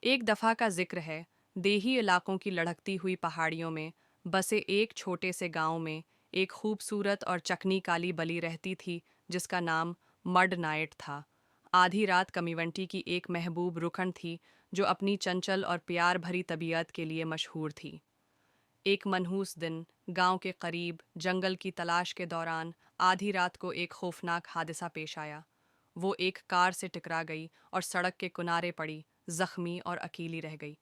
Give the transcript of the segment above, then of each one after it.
एक दफ़ा का जिक्र है, देही इलाकों की लढ़कती हुई पहाड़ियों में बसे एक छोटे से गांव में एक खूबसूरत और चकनी काली बली रहती थी जिसका नाम मड नाइट था। आधी रात कमिवंटी की एक महबूब रुकन थी जो अपनी चंचल और प्यार भरी तबीयत के लिए मशहूर थी। एक मनहूस दिन गांव के करीब जंगल की तलाश के दौरान आधी रात को एक खौफनाक हादसा पेश आया। वो एक कार से टकरा गई और सड़क के किनारे पड़ी, जख्मी और अकेली रह गई।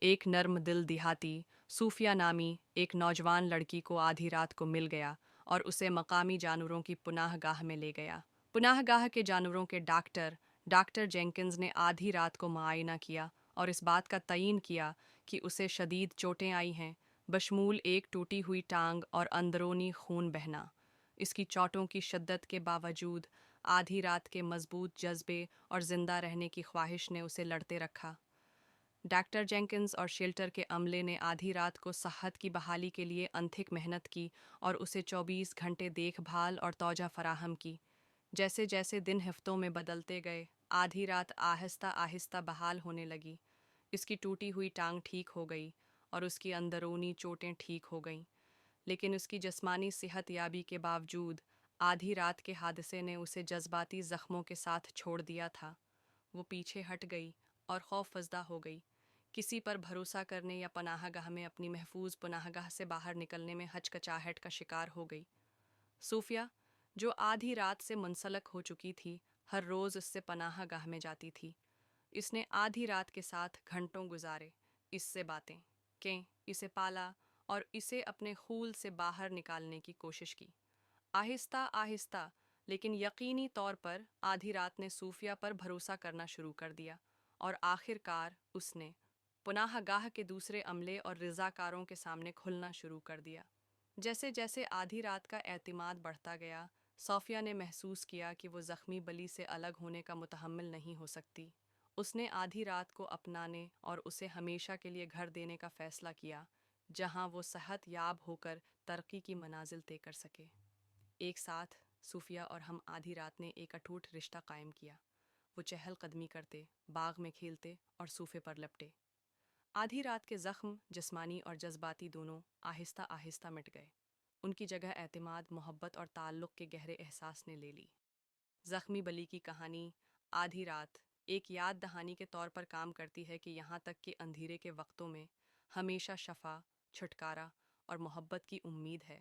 एक नर्म दिल देहाती सूफिया नामी एक नौजवान लड़की को आधी रात को मिल गया और उसे मकामी जानवरों की पुनाहगाह में ले गया। पुनाहगाह के जानवरों के डॉक्टर जेंकिंस ने आधी रात को मुआयना किया और इस बात का तयीन किया कि उसे शदीद चोटें आई हैं, बशमूल एक टूटी हुई टांग और अंदरूनी खून बहना। इसकी चोटों की शिद्दत के बावजूद आधी रात के मजबूत जज्बे और जिंदा रहने की ख्वाहिश ने उसे लड़ते रखा। डॉक्टर जेंकिंस और शेल्टर के अमले ने आधी रात को सेहत की बहाली के लिए अनथिक मेहनत की और उसे 24 घंटे देखभाल और तौजा फराहम की। जैसे जैसे दिन हफ्तों में बदलते गए, आधी रात आहिस्ता आहिस्ता बहाल होने लगी। इसकी टूटी हुई टांग ठीक हो गई और उसकी अंदरूनी चोटें ठीक हो गईं, लेकिन उसकी जिस्मानी सेहत याबी के बावजूद आधी रात के हादसे ने उसे जज्बाती जख्मों के साथ छोड़ दिया था। वो पीछे हट गई और खौफजदा हो गई, किसी पर भरोसा करने या पनाहगाह में अपनी महफूज पनाहगाह से बाहर निकलने में हचकचाहट का शिकार हो गई। सूफिया, जो आधी रात से मुंसलक हो चुकी थी, हर रोज़ उससे पनाहगाह में जाती थी। इसने आधी रात के साथ घंटों गुजारे, इससे बातें इसे पाला और इसे अपने खूल से बाहर निकालने की कोशिश की। आहिस्ता आहिस्ता लेकिन यकीनी तौर पर आधी रात ने सूफिया पर भरोसा करना शुरू कर दिया और आखिरकार उसने पुनाहगाह के दूसरे अमले और रज़ाकारों के सामने खुलना शुरू कर दिया। जैसे जैसे आधी रात का एतमाद बढ़ता गया, सोफिया ने महसूस किया कि वो ज़ख्मी बली से अलग होने का मुतहम्मिल नहीं हो सकती। उसने आधी रात को अपनाने और उसे हमेशा के लिए घर देने का फ़ैसला किया, जहाँ वो सेहत याब होकर तरक्की की मनाजिल तय कर सके। एक साथ सूफिया और हम आधी रात ने एक अटूट रिश्ता कायम किया। वो चहलकदमी करते, बाग में खेलते और सूफे पर लपटे। आधी रात के जख्म जिस्मानी और जज्बाती दोनों आहिस्ता आहिस्ता मिट गए। उनकी जगह एतमाद, मोहब्बत और ताल्लुक़ के गहरे एहसास ने ले ली। जख्मी बली की कहानी आधी रात एक याद दहानी के तौर पर काम करती है कि यहाँ तक कि अंधेरे के वक्तों में हमेशा शफा, छुटकारा और मोहब्बत की उम्मीद है।